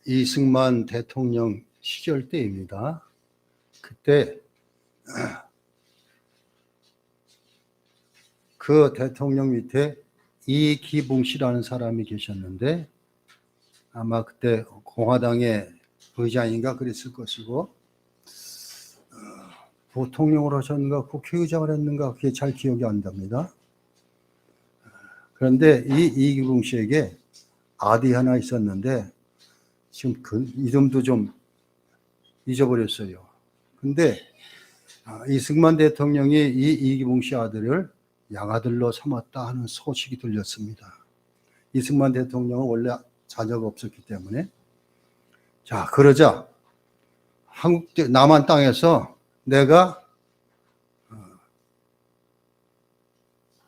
이승만 대통령 시절 때입니다. 그때 그 대통령 밑에 이기붕 씨라는 사람이 계셨는데 아마 그때 공화당의 의장인가 그랬을 것이고 부통령을 하셨는가 국회의장을 했는가 그게 잘 기억이 안 납니다. 그런데 이 이기붕 씨에게 아들이 하나 있었는데 지금 그 이름도 좀 잊어버렸어요. 근데 이승만 대통령이 이 이기붕 씨 아들을 양아들로 삼았다 하는 소식이 들렸습니다. 이승만 대통령은 원래 자녀가 없었기 때문에. 자, 그러자 남한 땅에서 내가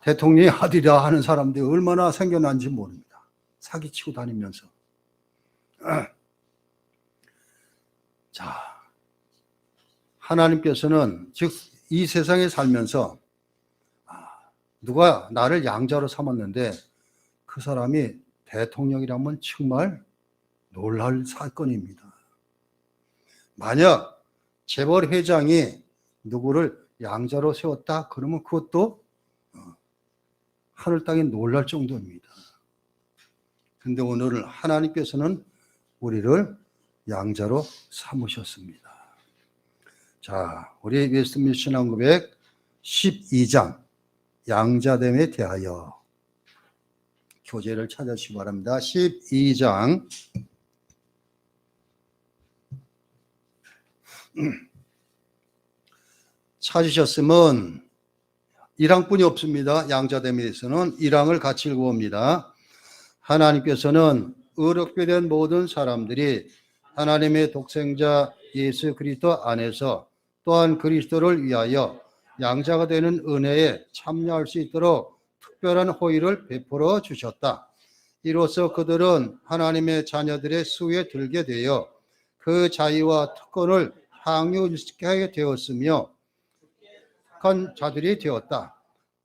대통령의 아들이라 하는 사람들이 얼마나 생겨난지 모릅니다. 사기치고 다니면서. 자, 하나님께서는 즉 이 세상에 살면서 누가 나를 양자로 삼았는데 그 사람이 대통령이라면 정말 놀랄 사건입니다. 만약 재벌 회장이 누구를 양자로 세웠다 그러면 그것도 하늘 땅이 놀랄 정도입니다. 근데 오늘 하나님께서는 우리를 양자로 삼으셨습니다. 자, 우리 웨스트민스터 신앙고백 12장 양자됨에 대하여 교재를 찾아주시기 바랍니다. 12장 찾으셨으면 1항뿐이 없습니다. 양자됨에 대해서는 1항을 같이 읽어봅니다. 하나님께서는 의롭게 된 모든 사람들이 하나님의 독생자 예수 그리스도 안에서 또한 그리스도를 위하여 양자가 되는 은혜에 참여할 수 있도록 특별한 호의를 베풀어 주셨다. 이로써 그들은 하나님의 자녀들의 수에 들게 되어 그 자유와 특권을 향유일시게 하게 되었으며 한 자들이 되었다.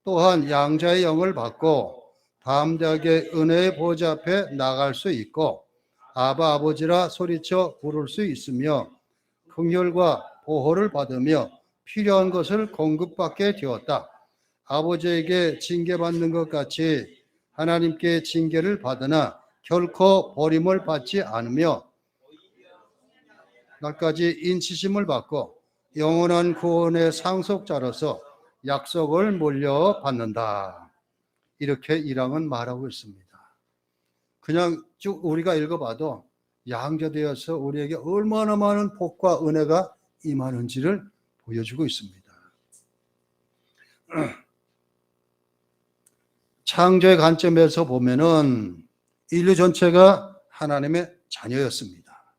또한 양자의 영을 받고 담대하게 은혜의 보좌 앞에 나갈 수 있고 아바 아버지라 소리쳐 부를 수 있으며 긍휼과 보호를 받으며 필요한 것을 공급받게 되었다. 아버지에게 징계받는 것 같이 하나님께 징계를 받으나 결코 버림을 받지 않으며 날까지 인치심을 받고 영원한 구원의 상속자로서 약속을 물려받는다. 이렇게 1항은 말하고 있습니다. 그냥 쭉 우리가 읽어봐도 양자되어서 우리에게 얼마나 많은 복과 은혜가 임하는지를 보여주고 있습니다. 창조의 관점에서 보면은 인류 전체가 하나님의 자녀였습니다.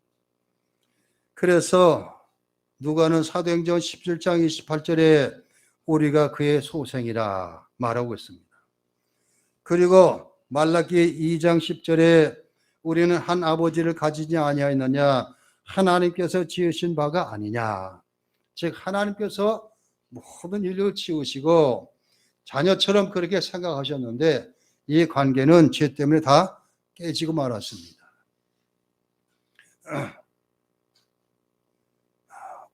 그래서 누가는 사도행전 17장 28절에 우리가 그의 소생이라 말하고 있습니다. 그리고 말라기 2장 10절에 우리는 한 아버지를 가지지 아니하였느냐 하나님께서 지으신 바가 아니냐. 즉 하나님께서 모든 인류를 지으시고 자녀처럼 그렇게 생각하셨는데 이 관계는 죄 때문에 다 깨지고 말았습니다.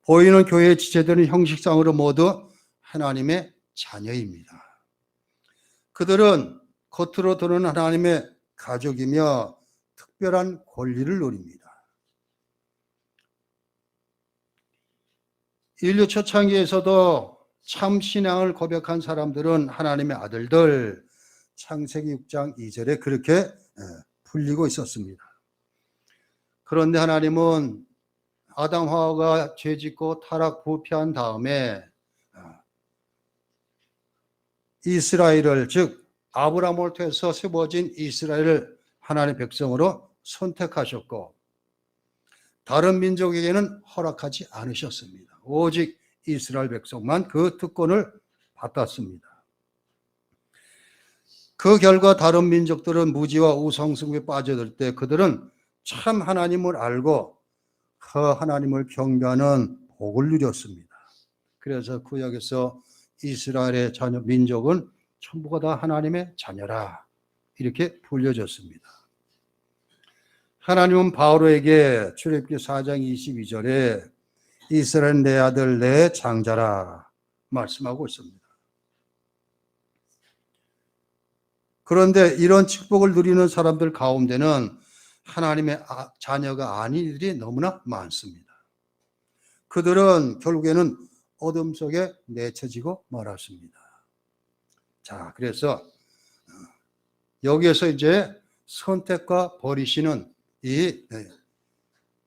보이는 교회의 지체들은 형식상으로 모두 하나님의 자녀입니다. 그들은 겉으로 드러나는 하나님의 가족이며 특별한 권리를 누립니다. 인류 초창기에서도 참 신앙을 고백한 사람들은 하나님의 아들들, 창세기 6장 2절에 그렇게 풀리고 있었습니다. 그런데 하나님은 아담 하와가 죄짓고 타락 부패한 다음에 이스라엘을 즉 아브라함을 통해서 세워진 이스라엘을 하나님의 백성으로 선택하셨고 다른 민족에게는 허락하지 않으셨습니다. 오직 이스라엘 백성만 그 특권을 받았습니다. 그 결과 다른 민족들은 무지와 우상숭배에 빠져들 때 그들은 참 하나님을 알고 그 하나님을 경배하는 복을 누렸습니다. 그래서 구약에서 이스라엘의 자녀 민족은 전부가 다 하나님의 자녀라 이렇게 불려졌습니다. 하나님은 바오로에게 출애굽기 4장 22절에 이스라엘 내 아들 내 장자라 말씀하고 있습니다. 그런데 이런 축복을 누리는 사람들 가운데는 하나님의 자녀가 아닌 이들이 너무나 많습니다. 그들은 결국에는 어둠 속에 내쳐지고 말았습니다. 자, 그래서 여기에서 이제 선택과 버리시는 이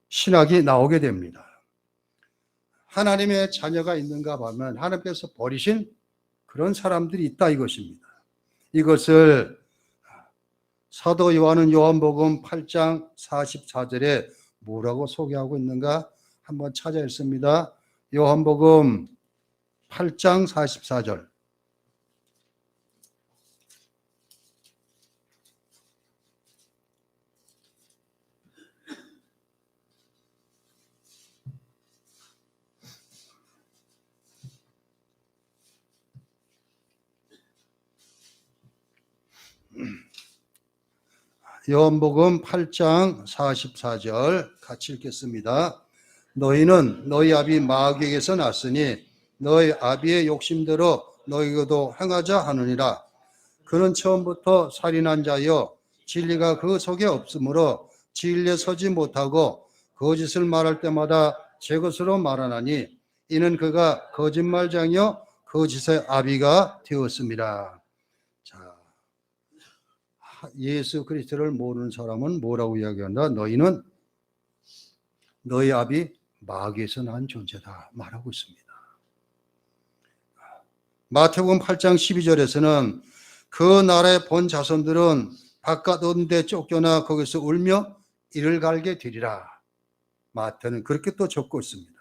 신학이 나오게 됩니다. 하나님의 자녀가 있는가 하면 하나님께서 버리신 그런 사람들이 있다 이것입니다. 이것을 사도 요한은 요한복음 8장 44절에 뭐라고 소개하고 있는가 한번 찾아 읽습니다. 요한복음 8장 44절. 요한복음 8장 44절 같이 읽겠습니다. 너희는 너희 아비 마귀에게서 났으니 너희 아비의 욕심대로 너희도 행하자 하느니라. 그는 처음부터 살인한 자여 진리가 그 속에 없으므로 진리에 서지 못하고 거짓을 말할 때마다 제 것으로 말하나니 이는 그가 거짓말장이요 거짓의 아비가 되었습니다. 자, 예수 그리스도를 모르는 사람은 뭐라고 이야기한다? 너희는 너희 아비 마귀에서 난 존재다 말하고 있습니다. 마태복음 8장 12절에서는 그 나라의 본 자손들은 바깥 어떤 데 쫓겨나 거기서 울며 이를 갈게 되리라. 마태는 그렇게 또 적고 있습니다.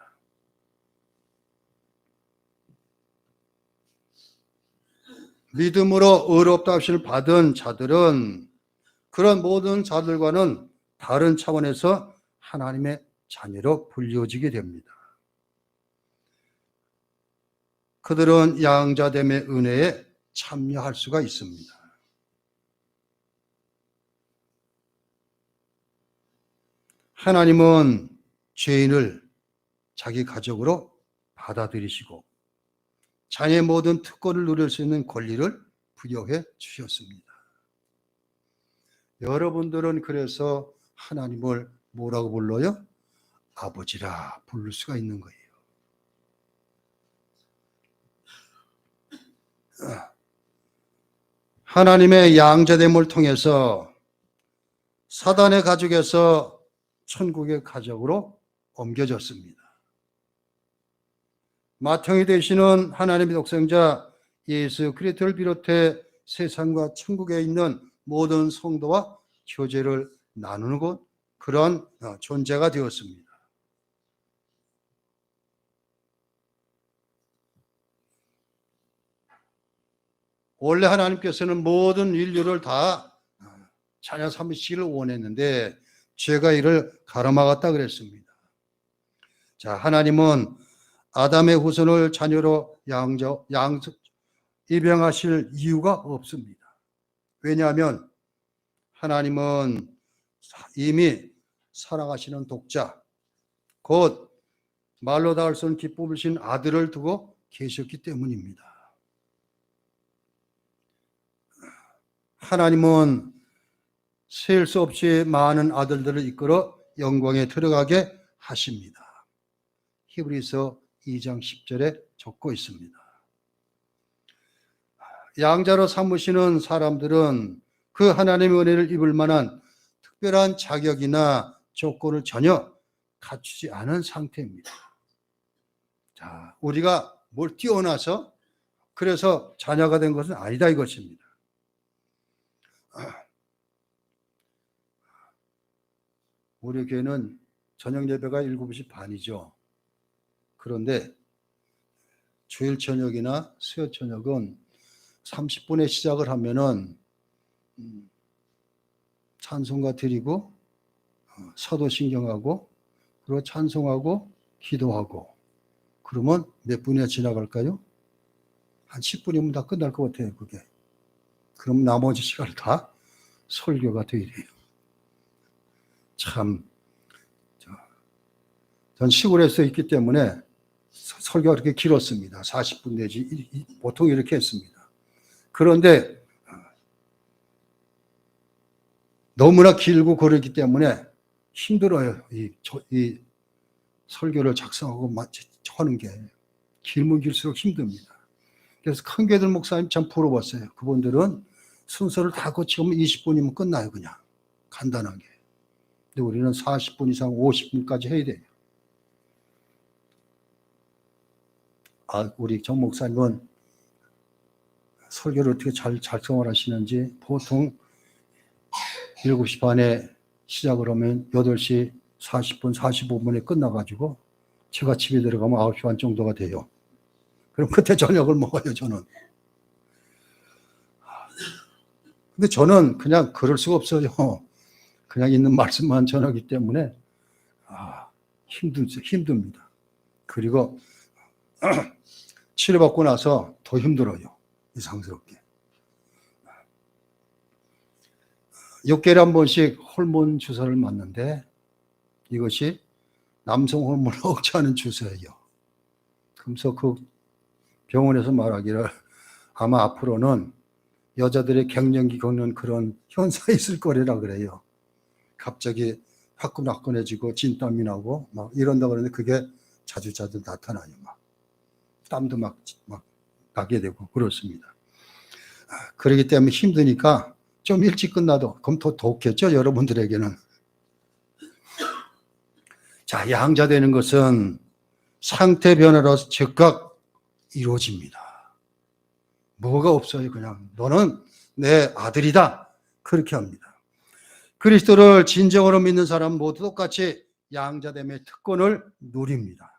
믿음으로 의롭다 하심을 받은 자들은 그런 모든 자들과는 다른 차원에서 하나님의 자녀로 불려지게 됩니다. 그들은 양자됨의 은혜에 참여할 수가 있습니다. 하나님은 죄인을 자기 가족으로 받아들이시고 자녀의 모든 특권을 누릴 수 있는 권리를 부여해 주셨습니다. 여러분들은 그래서 하나님을 뭐라고 불러요? 아버지라 부를 수가 있는 거예요. 하나님의 양자됨을 통해서 사단의 가족에서 천국의 가족으로 옮겨졌습니다. 맏형이 되시는 하나님의 독생자 예수 그리스도를 비롯해 세상과 천국에 있는 모든 성도와 교제를 나누는 곳, 그런 존재가 되었습니다. 원래 하나님께서는 모든 인류를 다 자녀 삼으시기를 원했는데 죄가 이를 가로막았다 그랬습니다. 자, 하나님은 아담의 후손을 자녀로 입양하실 이유가 없습니다. 왜냐하면 하나님은 이미 사랑하시는 독자, 곧 말로 닿을 수 없는 기쁨을 주신 아들을 두고 계셨기 때문입니다. 하나님은 셀 수 없이 많은 아들들을 이끌어 영광에 들어가게 하십니다. 히브리서 2장 10절에 적고 있습니다. 양자로 삼으시는 사람들은 그 하나님의 은혜를 입을 만한 특별한 자격이나 조건을 전혀 갖추지 않은 상태입니다. 자, 우리가 뭘 뛰어나서 그래서 자녀가 된 것은 아니다 이것입니다. 우리 교회는 저녁 예배가 7시 반이죠. 그런데 주일 저녁이나 수요 저녁은 30분에 시작을 하면은 찬송가 드리고 사도신경하고 그리고 찬송하고 기도하고 그러면 몇 분이나 지나갈까요? 한 10분이면 다 끝날 것 같아요, 그게. 그럼 나머지 시간을 다 설교가 되어야 돼요. 참, 전 시골에서 있기 때문에 설교가 그렇게 길었습니다. 40분 내지 보통 이렇게 했습니다. 그런데 너무나 길고 그렇기 때문에 힘들어요. 이 설교를 작성하고 하는 게 길면 길수록 힘듭니다. 그래서 큰교들 목사님 참 부러웠어요. 그분들은 순서를 다 거치면 20분이면 끝나요. 그냥 간단하게. 근데 우리는 40분 이상 50분까지 해야 돼요. 우리 정 목사님은 설교를 어떻게 잘 작성을 하시는지 보통 7시 반에 시작을 하면 8시 40분, 45분에 끝나가지고 제가 집에 들어가면 9시 반 정도가 돼요. 그럼 그때 저녁을 먹어요, 저는. 근데 저는 그냥 그럴 수가 없어요. 그냥 있는 말씀만 전하기 때문에 힘듭니다. 그리고 치료받고 나서 더 힘들어요. 이상스럽게. 6개월에 한 번씩 호르몬 주사를 맞는데 이것이 남성 호르몬을 억제하는 주사예요. 그래서 그 병원에서 말하기를 아마 앞으로는 여자들의 갱년기 겪는 그런 현상이 있을 거리라 그래요. 갑자기 화끈화끈해지고 진땀이 나고 막 이런다 그러는데 그게 자주 나타나요. 막 땀도 막 나게 되고 그렇습니다. 그렇기 때문에 힘드니까 좀 일찍 끝나도 그럼 더 좋겠죠, 여러분들에게는. 자, 양자되는 것은 상태 변화로서 즉각 이루어집니다. 뭐가 없어요. 그냥 너는 내 아들이다. 그렇게 합니다. 그리스도를 진정으로 믿는 사람 모두 똑같이 양자됨의 특권을 누립니다.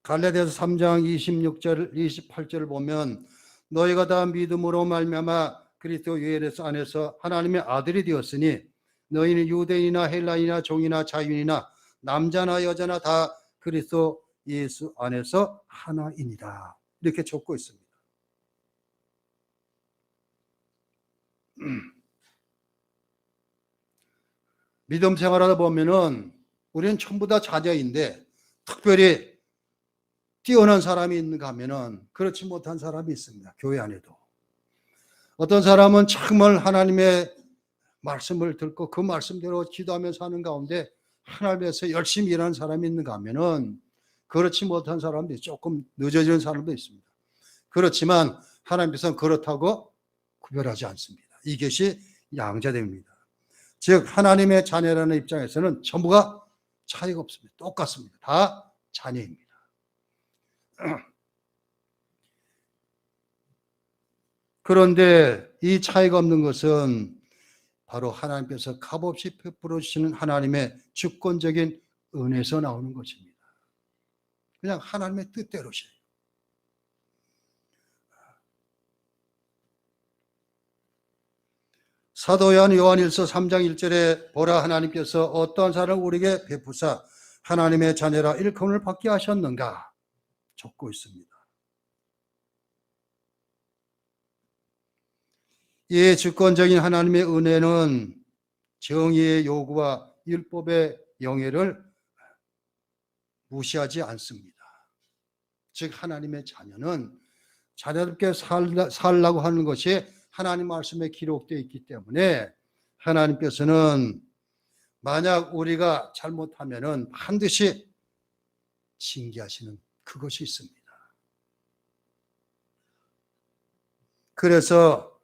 갈라디아서 3장 26절 28절을 보면 너희가 다 믿음으로 말미암아 그리스도 예수 안에서 하나님의 아들이 되었으니 너희는 유대인이나 헬라인이나 종이나 자유인이나 남자나 여자나 다 그리스도 예수 안에서 하나이니라. 이렇게 적고 있습니다. 믿음 생활하다 보면은 우리는 전부 다 자녀인데 특별히 뛰어난 사람이 있는가 하면은 그렇지 못한 사람이 있습니다. 교회 안에도. 어떤 사람은 정말 하나님의 말씀을 듣고 그 말씀대로 기도하며 사는 가운데 하나님에서 열심히 일하는 사람이 있는가 하면은 그렇지 못한 사람들이 조금 늦어지는 사람도 있습니다. 그렇지만 하나님께서는 그렇다고 구별하지 않습니다. 이것이 양자됨입니다. 즉 하나님의 자녀라는 입장에서는 전부가 차이가 없습니다. 똑같습니다. 다 자녀입니다. 그런데 이 차이가 없는 것은 바로 하나님께서 값없이 베풀어 주시는 하나님의 주권적인 은혜에서 나오는 것입니다. 그냥 하나님의 뜻대로시에요. 사도 요한일서 3장 1절에 보라 하나님께서 어떠한 사람을 우리에게 베푸사 하나님의 자녀라 일컬음을 받게 하셨는가 적고 있습니다. 이 주권적인 하나님의 은혜는 정의의 요구와 율법의 영예를 무시하지 않습니다. 즉 하나님의 자녀는 자녀답게 살라고 하는 것이 하나님 말씀에 기록되어 있기 때문에 하나님께서는 만약 우리가 잘못하면은 반드시 징계하시는 그것이 있습니다. 그래서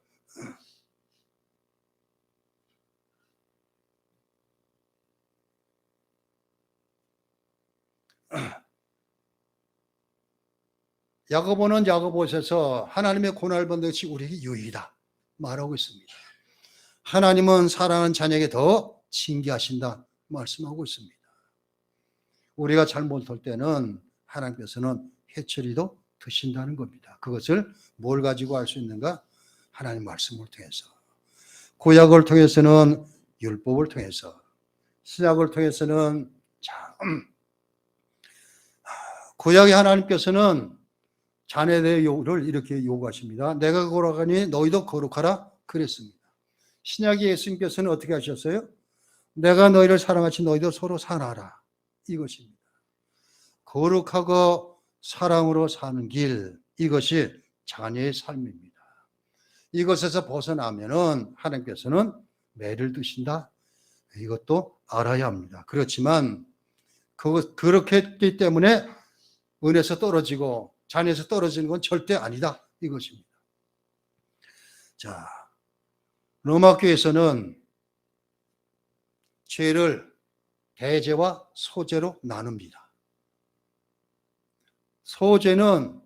야고보는 야고보서에서 하나님의 고난을 받는 것이 우리에게 유익이다 말하고 있습니다. 하나님은 사랑하는 자녀에게 더 징계하신다 말씀하고 있습니다. 우리가 잘못할 때는 하나님께서는 회초리도 드신다는 겁니다. 그것을 뭘 가지고 알 수 있는가? 하나님 말씀을 통해서. 구약을 통해서는 율법을 통해서, 신약을 통해서는 구약의 하나님께서는 자녀들의 요구를 이렇게 요구하십니다. 내가 거룩하니 너희도 거룩하라 그랬습니다. 신약의 예수님께서는 어떻게 하셨어요? 내가 너희를 사랑하지 너희도 서로 사랑하라. 이것입니다. 거룩하고 사랑으로 사는 길, 이것이 자녀의 삶입니다. 이것에서 벗어나면은 하나님께서는 매를 드신다. 이것도 알아야 합니다. 그렇지만 그렇게 했기 때문에 은혜에서 떨어지고 자녀에서 떨어지는 건 절대 아니다. 이것입니다. 자, 로마 교회에서는 죄를 대죄와 소죄로 나눕니다. 소죄는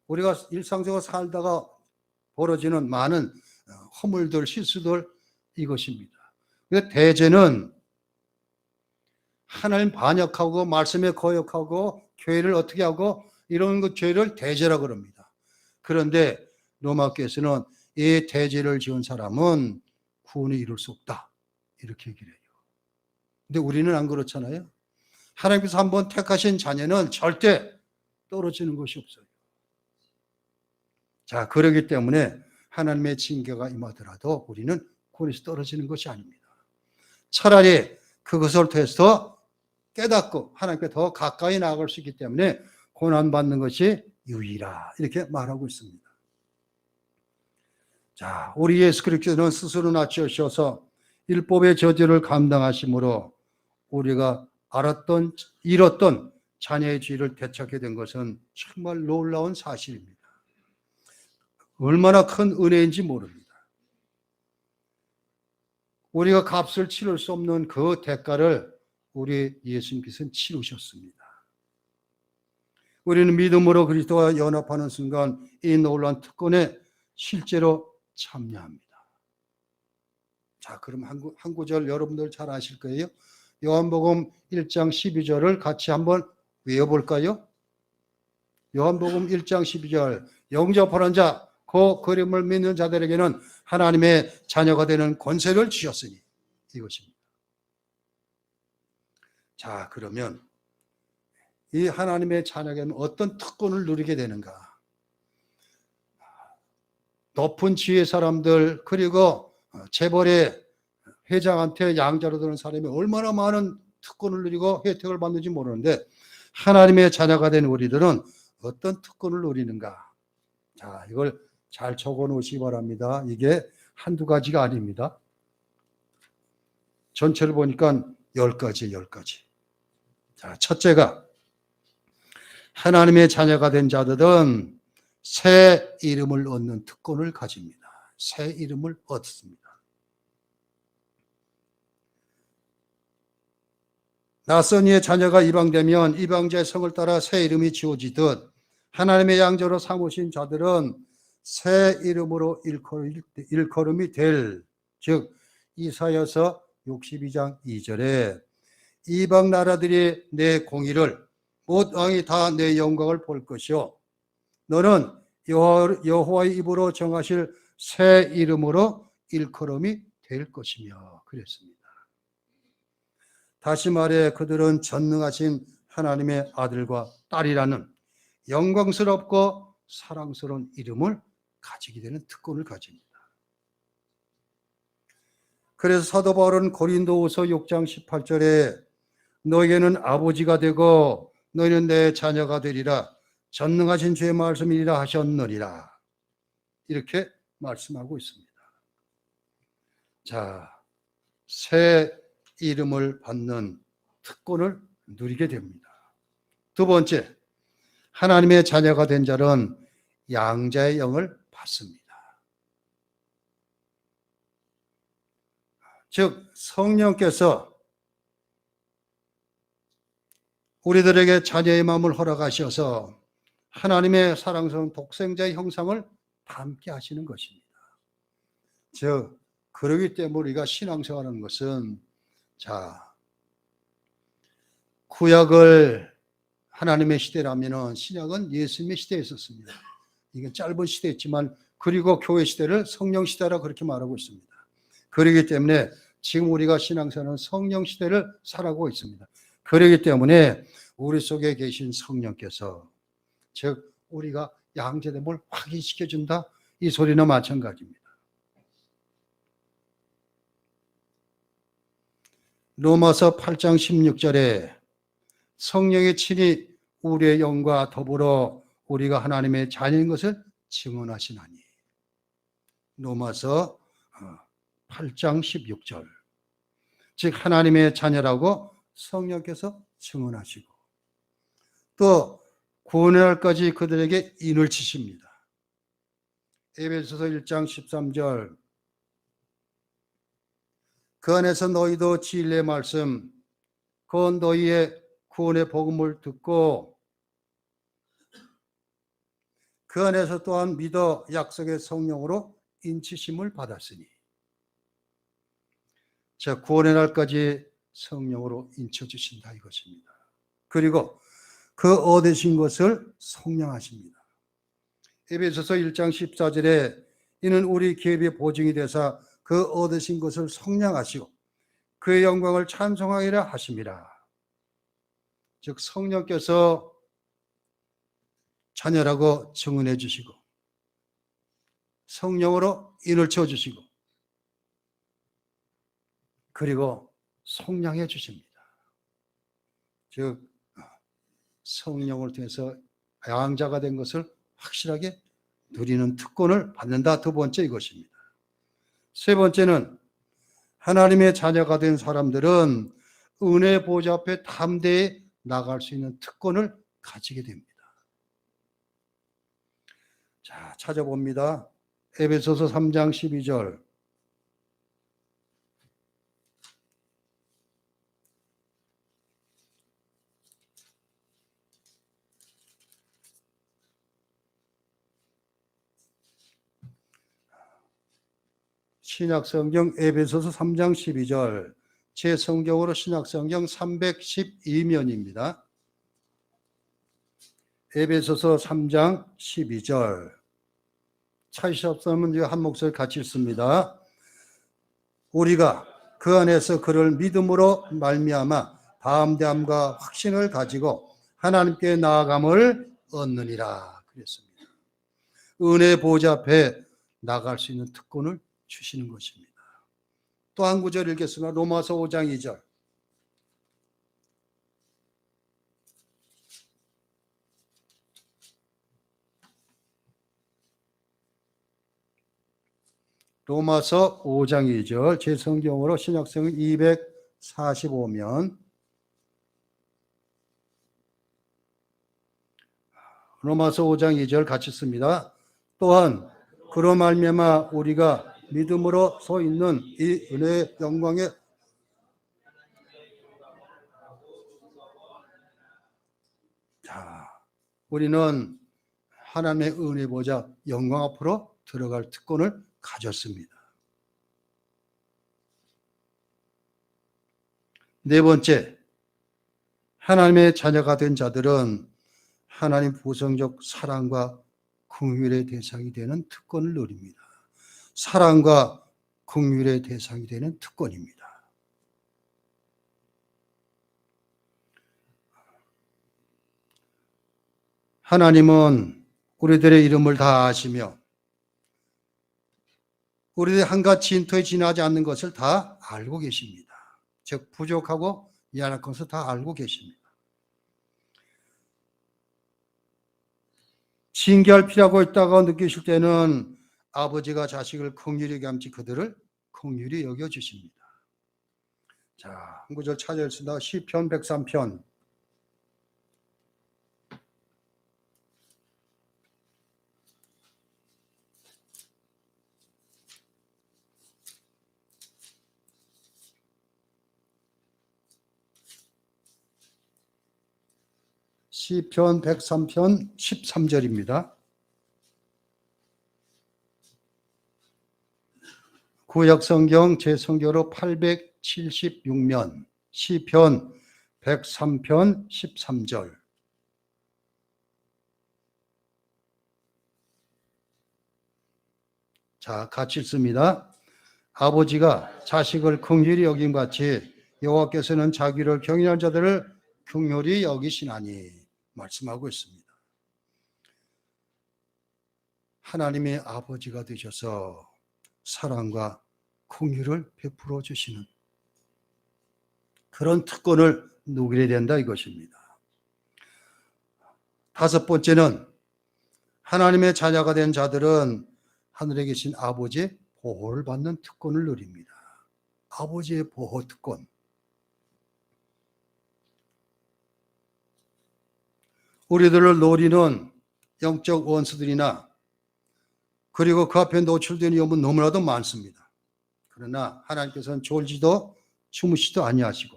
우리가 일상적으로 살다가 벌어지는 많은 허물들, 실수들, 이것입니다. 대죄는 하나님 반역하고 말씀에 거역하고 교회를 어떻게 하고 이런 것 죄를 대죄라고 그럽니다. 그런데 로마교에서는 이 대죄를 지은 사람은 구원을 이룰 수 없다. 이렇게 얘기를 해요. 근데 우리는 안 그렇잖아요. 하나님께서 한번 택하신 자녀는 절대 떨어지는 것이 없어요. 자, 그러기 때문에 하나님의 징계가 임하더라도 우리는 구원에서 떨어지는 것이 아닙니다. 차라리 그것을 통해서 깨닫고 하나님께 더 가까이 나아갈 수 있기 때문에 고난받는 것이 유의라 이렇게 말하고 있습니다. 자, 우리 예수 그리스도는 스스로 낮추셔서 율법의 저주를 감당하심으로 우리가 알았던 잃었던 자녀의 죄를 되찾게 된 것은 정말 놀라운 사실입니다. 얼마나 큰 은혜인지 모릅니다. 우리가 값을 치를 수 없는 그 대가를 우리 예수님께서는 치르셨습니다. 우리는 믿음으로 그리스도와 연합하는 순간 이 놀라운 특권에 실제로 참여합니다. 자, 그럼 한 구절 여러분들 잘 아실 거예요. 요한복음 1장 12절을 같이 한번 외워볼까요? 요한복음 1장 12절 영접하는 자, 그 그림을 믿는 자들에게는 하나님의 자녀가 되는 권세를 주셨으니 이것입니다. 자, 그러면 이 하나님의 자녀에게는 어떤 특권을 누리게 되는가? 높은 지혜 사람들 그리고 재벌의 회장한테 양자로 드는 사람이 얼마나 많은 특권을 누리고 혜택을 받는지 모르는데 하나님의 자녀가 된 우리들은 어떤 특권을 누리는가? 자, 이걸 잘 적어 놓으시기 바랍니다. 이게 한두 가지가 아닙니다. 전체를 보니까 10가지, 10가지. 자, 첫째가 하나님의 자녀가 된 자들은 새 이름을 얻는 특권을 가집니다. 새 이름을 얻습니다. 낯선 이의 자녀가 이방되면 이방자의 성을 따라 새 이름이 지어지듯 하나님의 양자로 삼으신 자들은 새 이름으로 일컬음이 될, 즉 이사야서 62장 2절에 이방 나라들이 내 공의를 못 왕이 다 내 영광을 볼 것이요 너는 여호와의 입으로 정하실 새 이름으로 일컬음이 될 것이며 그랬습니다. 다시 말해 그들은 전능하신 하나님의 아들과 딸이라는 영광스럽고 사랑스러운 이름을 가지게 되는 특권을 가집니다. 그래서 사도 바울은 고린도후서 6장 18절에 너에게는 아버지가 되고 너희는 내 자녀가 되리라 전능하신 주의 말씀이라 하셨느니라 이렇게 말씀하고 있습니다. 자, 새 이름을 받는 특권을 누리게 됩니다. 두 번째, 하나님의 자녀가 된 자는 양자의 영을 받습니다. 즉 성령께서 우리들에게 자녀의 마음을 허락하셔서 하나님의 사랑스러운 독생자의 형상을 담게 하시는 것입니다. 즉 그러기 때문에 우리가 신앙생활하는 것은 자 구약을 하나님의 시대라면 신약은 예수님의 시대에 있었습니다. 이게 짧은 시대였지만 그리고 교회 시대를 성령 시대라 그렇게 말하고 있습니다. 그렇기 때문에 지금 우리가 신앙생활은 성령 시대를 살아가고 있습니다. 그렇기 때문에 우리 속에 계신 성령께서 즉 우리가 양자됨을 확인시켜준다 이 소리는 마찬가지입니다. 로마서 8장 16절에 성령의 친히 우리의 영과 더불어 우리가 하나님의 자녀인 것을 증언하시나니. 로마서 8장 16절. 즉 하나님의 자녀라고 성령께서 증언하시고 또 구원의 날까지 그들에게 인을 치십니다. 에베소서 1장 13절. 그 안에서 너희도 진리의 말씀, 그 너희의 구원의 복음을 듣고 그 안에서 또한 믿어 약속의 성령으로 인치심을 받았으니. 자, 구원의 날까지 성령으로 인쳐주신다 이것입니다. 그리고 그 얻으신 것을 속량하십니다. 에베소서 1장 14절에 이는 우리 기업의 보증이 되사 그 얻으신 것을 속량하시고 그의 영광을 찬송하리라 하심이라. 즉 성령께서 자녀라고 증언해 주시고 성령으로 인을 쳐 주시고 그리고 속량해 주십니다. 즉 성령을 통해서 양자가 된 것을 확실하게 누리는 특권을 받는다. 두 번째 이것입니다. 세 번째는 하나님의 자녀가 된 사람들은 은혜 보좌 앞에 담대히 나갈 수 있는 특권을 가지게 됩니다. 자, 찾아봅니다. 에베소서 3장 12절. 신약성경 에베소서 3장 12절. 제 성경으로 신약성경 312면입니다. 에베소서 3장 12절. 찾으셨다면 한 목소리 같이 읽습니다. 우리가 그 안에서 그를 믿음으로 말미암아 담대함과 확신을 가지고 하나님께 나아감을 얻느니라 그랬습니다. 은혜 보좌 앞에 나갈 수 있는 특권을 주시는 것입니다. 또 한 구절 읽겠습니다. 로마서 5장 2절. 로마서 5장 2절. 제 성경으로 신약성경 245면. 로마서 5장 2절 같이 씁니다. 또한 그로 말미암아 우리가 믿음으로 서 있는 이 은혜의 영광에 자, 우리는 하나님의 은혜 보좌 영광 앞으로 들어갈 특권을 가졌습니다. 네 번째, 하나님의 자녀가 된 자들은 하나님 보성적 사랑과 긍휼의 대상이 되는 특권을 누립니다. 사랑과 긍휼의 대상이 되는 특권입니다. 하나님은 우리들의 이름을 다 아시며 우리들의 한갓 진토에 지나지 않는 것을 다 알고 계십니다. 즉 부족하고 미안한 것을 다 알고 계십니다. 징계할 필요가 있다고 느끼실 때는 아버지가 자식을 긍휼히 여김같이 그들을 긍휼히 여겨주십니다. 자, 한 구절 찾아있습니다. 시편 103편. 시편 103편 13절입니다. 구약성경 제 성경으로 876면 시편 103편 13절. 자, 같이 읽습니다. 아버지가 자식을 긍휼히 여김같이 여호와께서는 자기를 경외하는 자들을 긍휼히 여기시나니 말씀하고 있습니다. 하나님의 아버지가 되셔서 사랑과 긍휼을 베풀어 주시는 그런 특권을 누리게 된다 이것입니다. 다섯 번째는 하나님의 자녀가 된 자들은 하늘에 계신 아버지의 보호를 받는 특권을 누립니다. 아버지의 보호 특권. 우리들을 노리는 영적 원수들이나 그리고 그 앞에 노출된 위험은 너무나도 많습니다. 그러나 하나님께서는 졸지도 주무시도 아니하시고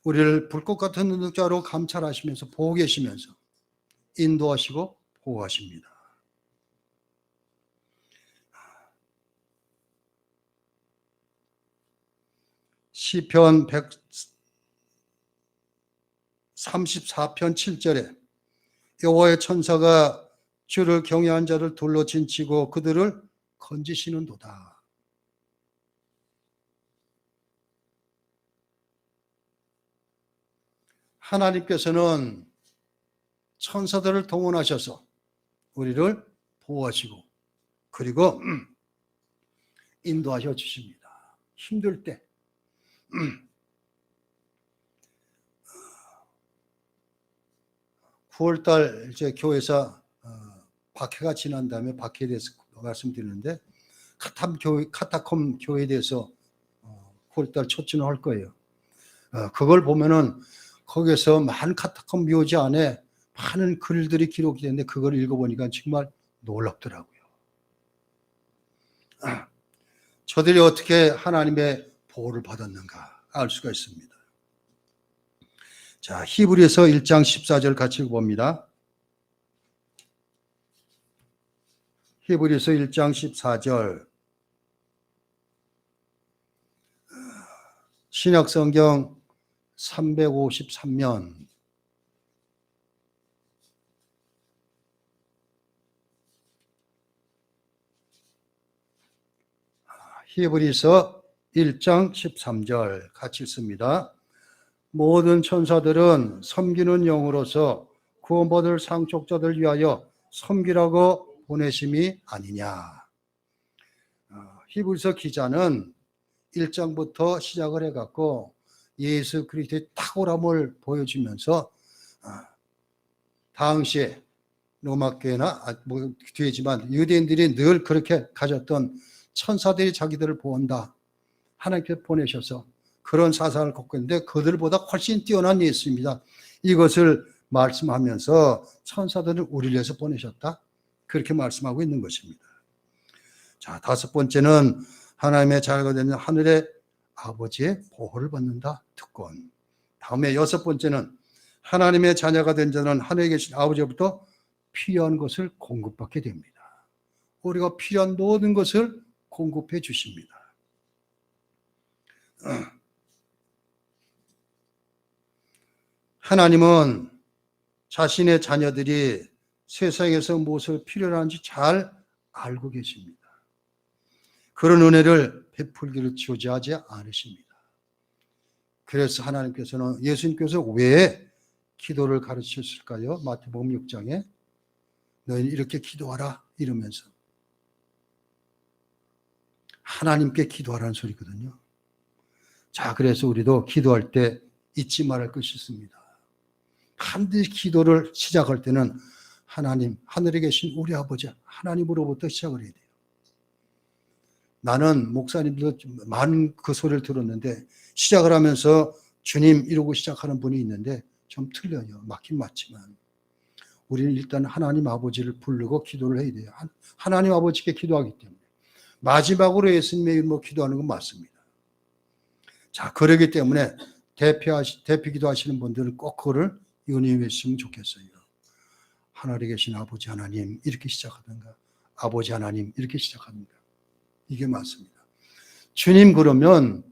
우리를 불꽃 같은 눈동자로 감찰하시면서 보고 계시면서 인도하시고 보호하십니다. 시편 134편 7절에 여호와의 천사가 주를 경외한 자를 둘러 진치고 그들을 건지시는도다. 하나님께서는 천사들을 동원하셔서 우리를 보호하시고 그리고 인도하셔 주십니다. 힘들 때 9월달 이제 교회에서 박해가 지난 다음에 박해에 대해서 말씀드리는데 카타콤 교회에 대해서 9월달 초청을 할 거예요. 그걸 보면은 거기서 많은 카타콤 묘지 안에 많은 글들이 기록이 되는데 그걸 읽어보니까 정말 놀랍더라고요. 저들이 어떻게 하나님의 보호를 받았는가 알 수가 있습니다. 자, 히브리서 1장 14절 같이 봅니다. 히브리서 1장 14절. 신약성경 353면 히브리서 1장 13절 같이 읽습니다. 모든 천사들은 섬기는 영으로서 구원받을 상속자들 위하여 섬기라고 보내심이 아니냐. 히브리서 기자는 1장부터 시작을 해갖고 예수 그리스도의 탁월함을 보여주면서 당시에 로마교회나 뭐 뒤에지만 유대인들이 늘 그렇게 가졌던 천사들이 자기들을 보온다. 하나님께서 보내셔서 그런 사상을 갖고 있는데 그들보다 훨씬 뛰어난 예수입니다. 이것을 말씀하면서 천사들을 우리를 위해서 보내셨다. 그렇게 말씀하고 있는 것입니다. 자, 다섯 번째는 하나님의 자녀가 되는 하늘의 아버지의 보호를 받는다. 특권. 다음에 여섯 번째는 하나님의 자녀가 된 자는 하늘에 계신 아버지로부터 필요한 것을 공급받게 됩니다. 우리가 필요한 모든 것을 공급해 주십니다. 하나님은 자신의 자녀들이 세상에서 무엇을 필요로 하는지 잘 알고 계십니다. 그런 은혜를 베풀기를 주저하지 않으십니다. 그래서 하나님께서는 예수님께서 왜 기도를 가르치셨을까요? 마태복음 6장에 너희는 이렇게 기도하라 이러면서 하나님께 기도하라는 소리거든요. 자, 그래서 우리도 기도할 때 잊지 말할 것이 있습니다. 반드시 기도를 시작할 때는 하나님, 하늘에 계신 우리 아버지 하나님으로부터 시작을 해야 돼요. 나는 목사님도 많은 그 소리를 들었는데 시작을 하면서 주님 이러고 시작하는 분이 있는데 좀 틀려요. 맞긴 맞지만 우리는 일단 하나님 아버지를 부르고 기도를 해야 돼요. 하나님 아버지께 기도하기 때문에 마지막으로 예수님의 이름으로 기도하는 건 맞습니다. 자, 그러기 때문에 대표 기도하시는 분들은 꼭 그거를 연이해 주시면 좋겠어요. 하늘에 계신 아버지 하나님 이렇게 시작하든가 아버지 하나님 이렇게 시작하든가 이게 맞습니다. 주님 그러면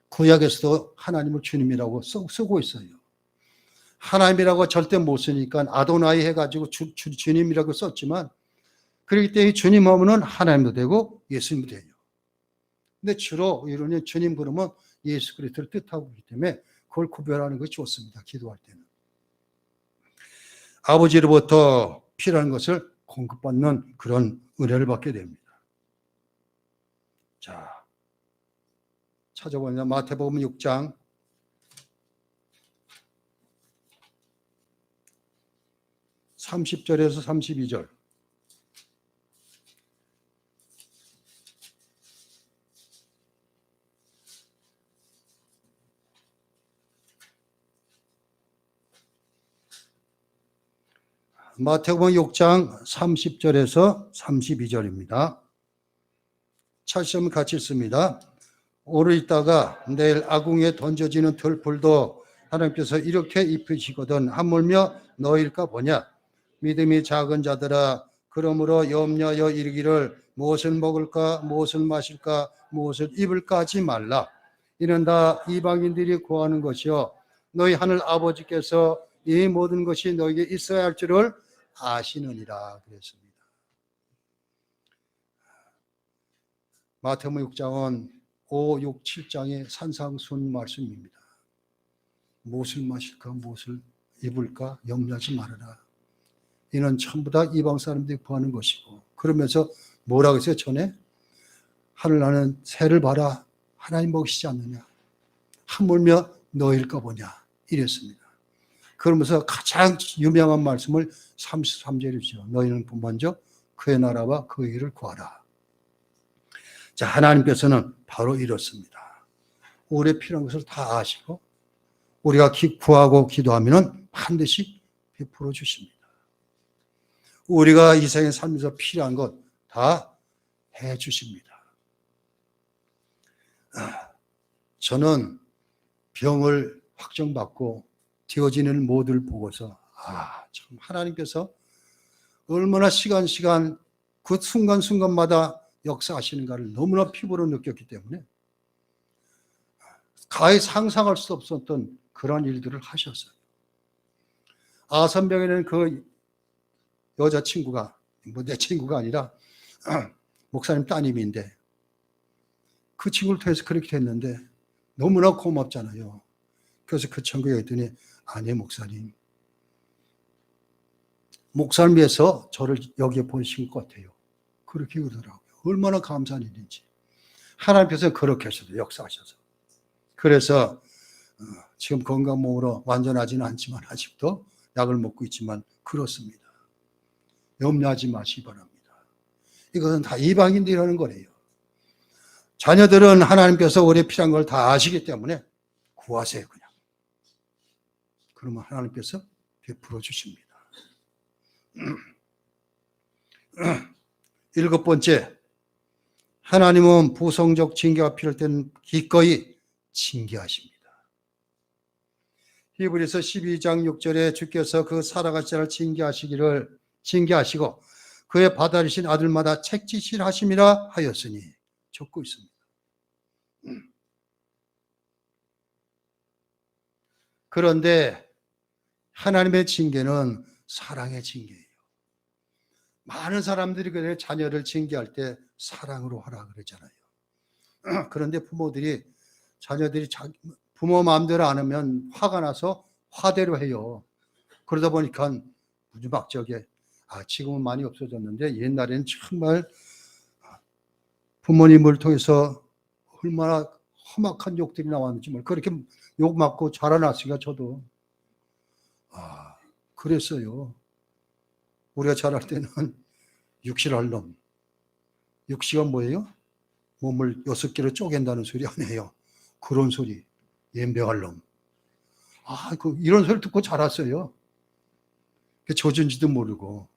구약에서도 하나님을 주님이라고 쓰고 있어요. 하나님이라고 절대 못 쓰니까 아도나이 해가지고 주님이라고 썼지만 그렇기 때문에 주님 하면은 하나님도 되고 예수님도 돼요. 근데 주로 이론이 주님 그러면 예수 그리스도를 뜻하고 있기 때문에 그걸 구별하는 것이 좋습니다. 기도할 때는. 아버지로부터 필요한 것을 공급받는 그런 은혜를 받게 됩니다. 자, 찾아보면 마태복음 6장 30절에서 32절. 마태복음 6장 30절에서 32절입니다. 찾으시면 같이 읽습니다. 오늘 있다가 내일 아궁이에 던져지는 들풀도 하나님께서 이렇게 입히시거든 하물며 너일까 보냐. 믿음이 작은 자들아, 그러므로 염려하여 이르기를 무엇을 먹을까 무엇을 마실까 무엇을 입을까 하지 말라. 이는 다 이방인들이 구하는 것이요 너희 하늘 아버지께서 이 모든 것이 너에게 있어야 할 줄을 아시느니라 그랬습니다. 마태복음 6장은 5, 6, 7장의 산상순 말씀입니다. 무엇을 마실까 무엇을 입을까 염려하지 말아라. 이는 전부 다 이방 사람들이 구하는 것이고, 그러면서 뭐라고 했어요? 전에 하늘나는 새를 봐라 하나님 먹이시지 않느냐 하물며 너일까 보냐 이랬습니다. 그러면서 가장 유명한 말씀을 33절이죠. 너희는 먼저 그의 나라와 그의 일을 구하라. 자, 하나님께서는 바로 이렇습니다. 우리의 필요한 것을 다 아시고 우리가 구하고 기도하면 반드시 베풀어 주십니다. 우리가 이 세상에 살면서 필요한 것 다 해 주십니다. 저는 병을 확정받고 되어지는 모두를 보고서 참 하나님께서 얼마나 시간 그 순간순간마다 역사하시는가를 너무나 피부로 느꼈기 때문에 가히 상상할 수 없었던 그런 일들을 하셨어요. 아산병에는 그 여자친구가 내 친구가 아니라 목사님 따님인데 그 친구를 통해서 그렇게 됐는데 너무나 고맙잖아요. 그래서 그 친구가 했더니 아니 목사님 목사님 위해서 저를 여기에 보내신 것 같아요. 그렇게 그러더라고요. 얼마나 감사한 일인지. 하나님께서 그렇게 하셔서 역사하셔서. 그래서 지금 건강 몸으로 완전하지는 않지만 아직도 약을 먹고 있지만 그렇습니다. 염려하지 마시기 바랍니다. 이것은 다 이방인들이 하는 거래요. 자녀들은 하나님께서 우리의 필요한 걸 다 아시기 때문에 구하세요 그냥. 그러면 하나님께서 베풀어 주십니다. 7번째, 하나님은 부성적 징계가 필요할 때는 기꺼이 징계하십니다. 히브리서 12장 6절에 주께서 그 살아가신 자를 징계하시고 그의 받아들이신 아들마다 책짓이라 하심이라 하였으니 적고 있습니다. 그런데 하나님의 징계는 사랑의 징계예요. 많은 사람들이 그래 자녀를 징계할 때 사랑으로 하라 그러잖아요. 그런데 부모들이 자녀들이 부모 마음대로 안 하면 화가 나서 화대로 해요. 그러다 보니까 무지막지하게 지금은 많이 없어졌는데 옛날에는 정말 부모님을 통해서 얼마나 험악한 욕들이 나왔는지 그렇게 욕 맞고 자라났으니까 저도 그랬어요. 우리가 자랄 때는 육실할 놈. 육시가 뭐예요? 몸을 6개로 쪼갠다는 소리 아니에요. 그런 소리. 연병할 놈. 이런 소리 듣고 자랐어요. 젖은지도 모르고.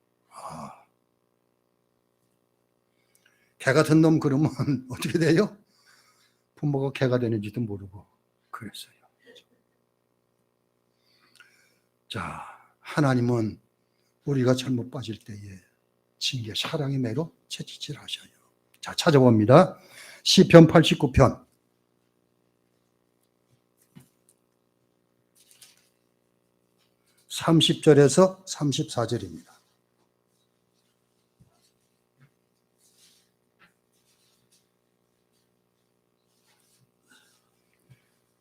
개 같은 놈 그러면 어떻게 돼요? 부모가 개가 되는지도 모르고 그랬어요. 자, 하나님은 우리가 잘못 빠질 때에 징계, 사랑의 매로 채찍질 하셔요. 자, 찾아봅니다. 시편 89편. (30절에서) 34절입니다.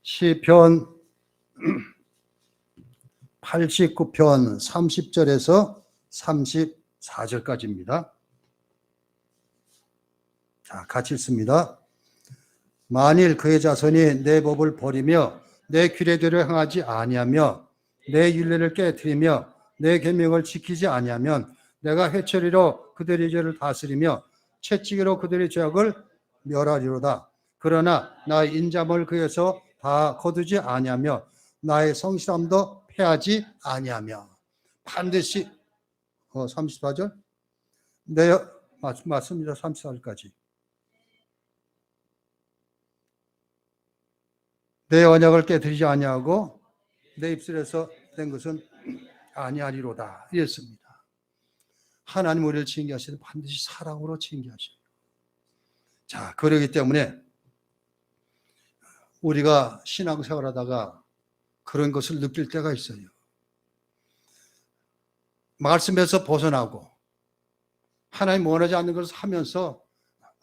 시편 89편 30절에서 34절까지입니다. 자, 같이 읽습니다. 만일 그의 자손이 내 법을 버리며 내 규례대로 행하지 아니하며 내 율례를 깨뜨리며 내 계명을 지키지 아니하면 내가 회초리로 그들의 죄를 다스리며 채찍으로 그들의 죄악을 멸하리로다. 그러나 나의 인자함을 그에서 다 거두지 아니하며 나의 성실함도 패하지 아니하며. 반드시 34절 내 맞습니다. 34절까지. 내 언약을 깨뜨리지 아니하고 내 입술에서 된 것은 아니하리로다. 이랬습니다. 하나님 우리를 징계하실 때 반드시 사랑으로 징계하셔요. 자, 그러기 때문에 우리가 신앙생활하다가 그런 것을 느낄 때가 있어요. 말씀에서 벗어나고 하나님 원하지 않는 것을 하면서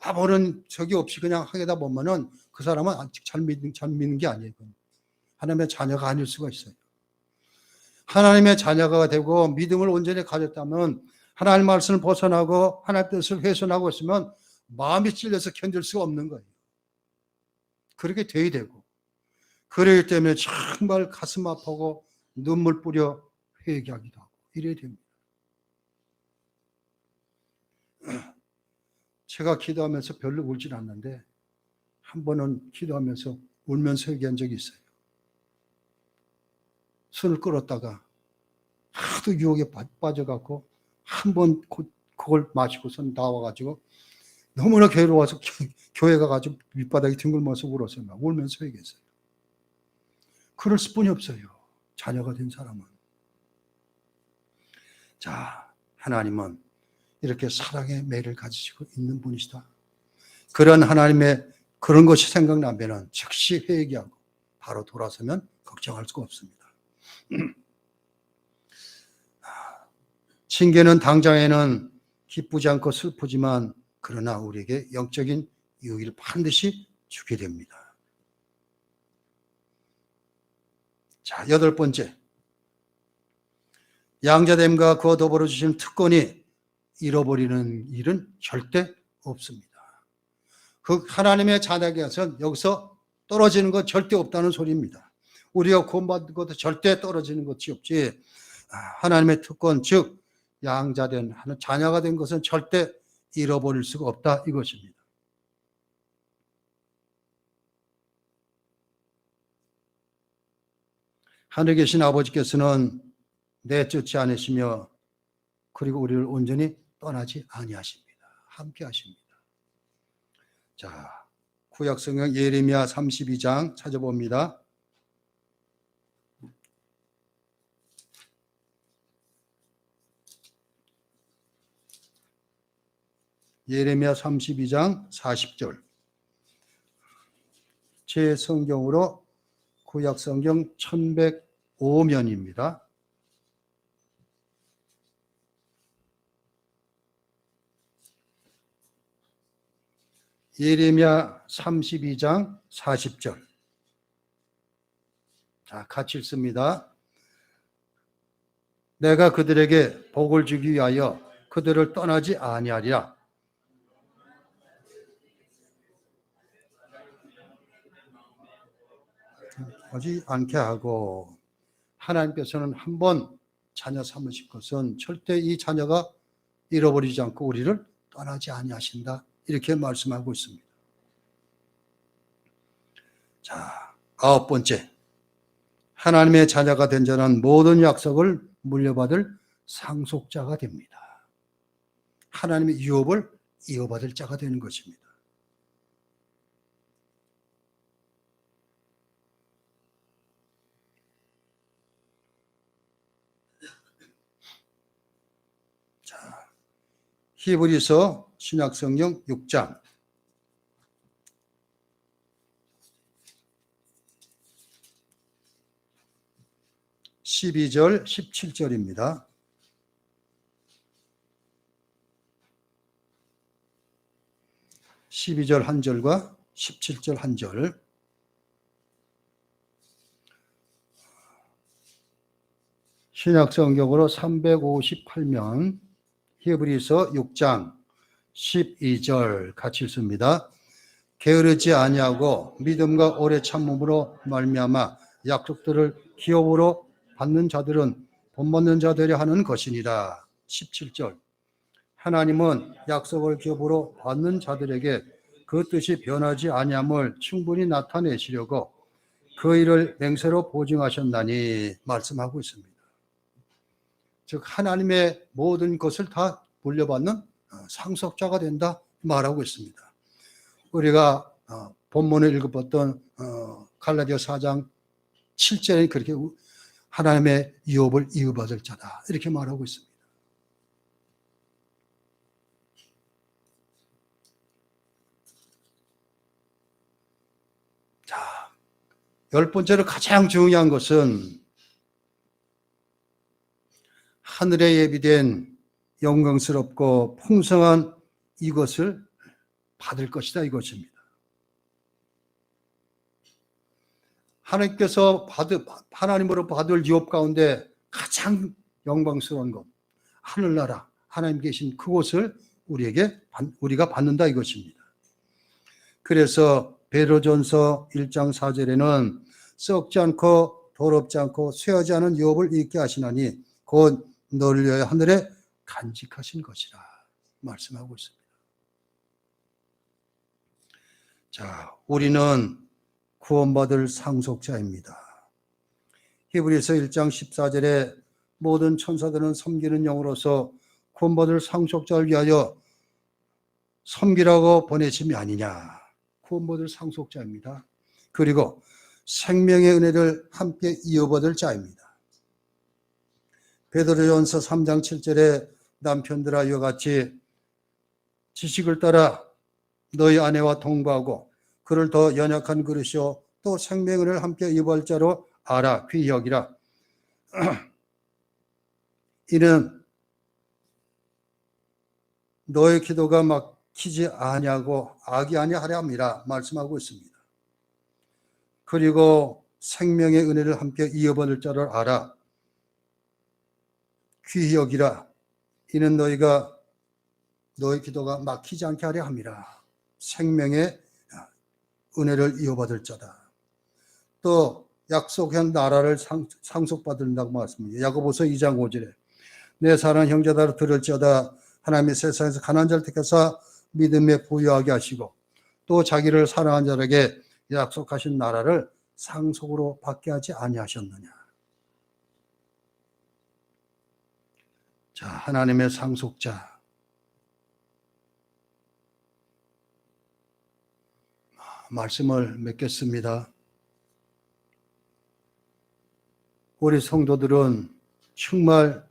아무런 적이 없이 그냥 하게다 보면은 그 사람은 아직 잘 믿는 게 아니에요. 하나님의 자녀가 아닐 수가 있어요. 하나님의 자녀가 되고 믿음을 온전히 가졌다면 하나님 말씀을 벗어나고 하나님 뜻을 훼손하고 있으면 마음이 찔려서 견딜 수가 없는 거예요. 그렇게 돼야 되고, 그러기 때문에 정말 가슴 아프고 눈물 뿌려 회개하기도 하고 이래야 됩니다. 제가 기도하면서 별로 울진 않는데 한 번은 기도하면서 울면서 회개한 적이 있어요. 술을 끌었다가 하도 유혹에 빠져갖고 한 번 그걸 마시고선 나와가지고 너무나 괴로워서 교회 가가지고 밑바닥에 뒹굴면서 울었어요. 막 울면서 회개했어요. 그럴 수뿐이 없어요. 자녀가 된 사람은. 자, 하나님은 이렇게 사랑의 매를 가지시고 있는 분이시다. 그런 하나님의 그런 것이 생각나면 즉시 회개하고 바로 돌아서면 걱정할 수가 없습니다. 징계는 당장에는 기쁘지 않고 슬프지만 그러나 우리에게 영적인 유익을 반드시 주게 됩니다. 자, 8번째. 양자됨과 그와 더불어 주신 특권이 잃어버리는 일은 절대 없습니다. 그 하나님의 자녀에게서 여기서 떨어지는 것 절대 없다는 소리입니다. 우리가 구원받은 것도 절대 떨어지는 것이 없지. 하나님의 특권, 즉 양자된 자녀가 된 것은 절대 잃어버릴 수가 없다 이것입니다. 하늘에 계신 아버지께서는 내쫓지 않으시며 그리고 우리를 온전히 떠나지 아니하십니다. 함께 하십니다. 자, 구약성경 예레미야 32장 찾아봅니다. 예레미야 32장 40절. 제 성경으로 구약성경 1105면입니다. 예레미야 32장 40절. 자, 같이 읽습니다. 내가 그들에게 복을 주기 위하여 그들을 떠나지 아니하리라. 하지 않게 하고, 하나님께서는 한번 자녀 삼으실 것은 절대 이 자녀가 잃어버리지 않고 우리를 떠나지 아니하신다. 이렇게 말씀하고 있습니다. 자, 9번째. 하나님의 자녀가 된 자는 모든 약속을 물려받을 상속자가 됩니다. 하나님의 유업을 이어받을 자가 되는 것입니다. 자, 히브리서 신약성경 6장 12절 17절입니다. (12절) 한 절과 (17절) 한 절. 신약성경으로 358면 히브리서 6장 12절 같이 읽습니다. 게으르지 아니하고 믿음과 오래 참음으로 말미암아 약속들을 기업으로 받는 자들은 본받는 자 되려 하는 것이니라. 17절. 하나님은 약속을 기업으로 받는 자들에게 그 뜻이 변하지 아니함을 충분히 나타내시려고 그 일을 맹세로 보증하셨나니 말씀하고 있습니다. 즉 하나님의 모든 것을 다 물려받는 상속자가 된다 말하고 있습니다. 우리가 본문에 읽어봤던 갈라디아 4장 7절에 그렇게 하나님의 유업을 이어받을 자다 이렇게 말하고 있습니다. 자, 10번째로 가장 중요한 것은 하늘에 예비된 영광스럽고 풍성한 이것을 받을 것이다 이것입니다. 하나님께서 하나님으로 받을 유업 가운데 가장 영광스러운 것, 하늘나라 하나님 계신 그곳을 우리가 받는다 이것입니다. 그래서 베드로전서 1장 4절에는 썩지 않고 더럽지 않고 쇠하지 않은 유업을 잊게 하시나니 곧 너를 위하여 하늘에 간직하신 것이라 말씀하고 있습니다. 자, 우리는 구원받을 상속자입니다. 히브리서 1장 14절에 모든 천사들은 섬기는 영으로서 구원받을 상속자를 위하여 섬기라고 보내심이 아니냐. 구원받을 상속자입니다. 그리고 생명의 은혜를 함께 이어받을 자입니다. 베드로전서 3장 7절에 남편들아 이와 같이 지식을 따라 너희 아내와 동거하고 그를 더 연약한 그릇이요 또 생명의 은혜를 함께 이어받을 자로 알아 귀히 여기라. 이는 너의 기도가 막히지 아니하고 악이 아니하려 함이라 말씀하고 있습니다. 그리고 생명의 은혜를 함께 이어받을 자를 알아 귀히 여기라. 이는 너의 기도가 막히지 않게 하려 함이라. 생명의 은혜를 이어받을 자다. 또 약속한 나라를 상속받는다고 말씀합니다. 야고보서 2장 5절에 내 사랑하는 형제들아 들을지어다 하나님이 세상에서 가난한 자를 택하사 믿음에 부유하게 하시고 또 자기를 사랑한 자에게 약속하신 나라를 상속으로 받게 하지 아니하셨느냐. 자, 하나님의 상속자. 말씀을 맺겠습니다. 우리 성도들은 정말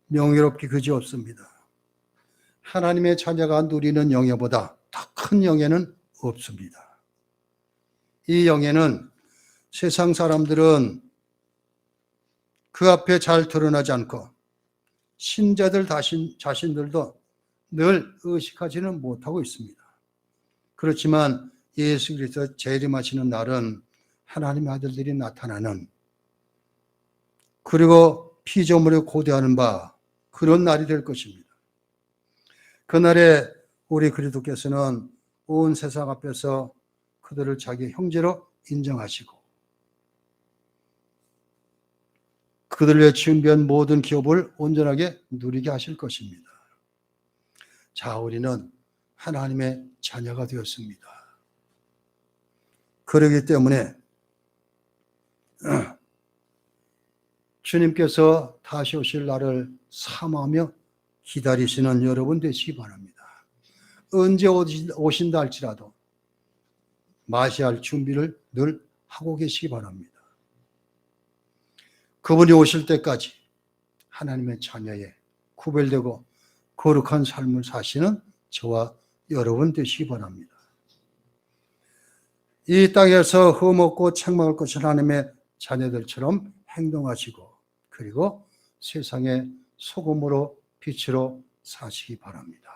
명예롭기 그지없습니다. 하나님의 자녀가 누리는 영예보다 더 큰 영예는 없습니다. 이 영예는 세상 사람들은 그 앞에 잘 드러나지 않고 신자들 자신들도 늘 의식하지는 못하고 있습니다. 그렇지만 예수 그리스도 재림하시는 날은 하나님의 아들들이 나타나는 그리고 피조물에 고대하는 바 그런 날이 될 것입니다. 그날에 우리 그리스도께서는 온 세상 앞에서 그들을 자기 형제로 인정하시고 그들을 위해 준비한 모든 기업을 온전하게 누리게 하실 것입니다. 자, 우리는 하나님의 자녀가 되었습니다. 그러기 때문에 주님께서 다시 오실 날을 사모하며 기다리시는 여러분 되시기 바랍니다. 언제 오신다 할지라도 맞이할 준비를 늘 하고 계시기 바랍니다. 그분이 오실 때까지 하나님의 자녀에 구별되고 거룩한 삶을 사시는 저와 여러분 되시기 바랍니다. 이 땅에서 흠없고 책망할 것이 하나님의 자녀들처럼 행동하시고 그리고 세상의 소금으로 빛으로 사시기 바랍니다.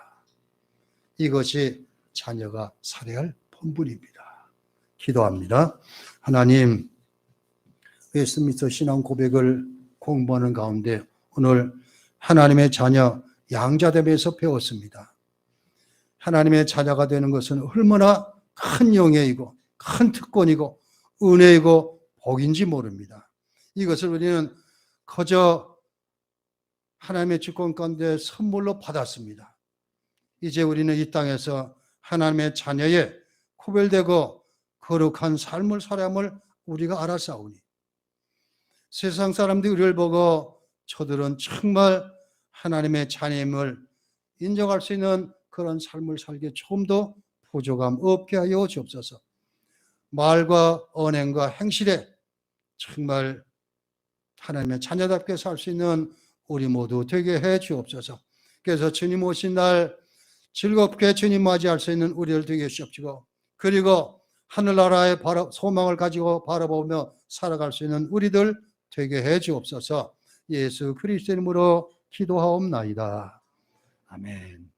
이것이 자녀가 살아야 할 본분입니다. 기도합니다. 하나님, 웨스트민스터 신앙 고백을 공부하는 가운데 오늘 하나님의 자녀 양자됨에서 배웠습니다. 하나님의 자녀가 되는 것은 얼마나 큰 영예이고 큰 특권이고 은혜이고 복인지 모릅니다. 이것을 우리는 그저 하나님의 주권 가운데 선물로 받았습니다. 이제 우리는 이 땅에서 하나님의 자녀의 구별되고 거룩한 삶을 살아함을 우리가 알아싸우니 세상 사람들이 우리를 보고 저들은 정말 하나님의 자녀임을 인정할 수 있는 그런 삶을 살기에 좀 더 부족함 없게 하여 주옵소서. 말과 언행과 행실에 정말 하나님의 자녀답게 살 수 있는 우리 모두 되게 해 주옵소서. 그래서 주님 오신 날 즐겁게 주님 맞이할 수 있는 우리를 되게 하시옵시고, 그리고 하늘나라의 소망을 가지고 바라보며 살아갈 수 있는 우리들 되게 해 주옵소서. 예수 그리스도 이름으로 기도하옵나이다. 아멘.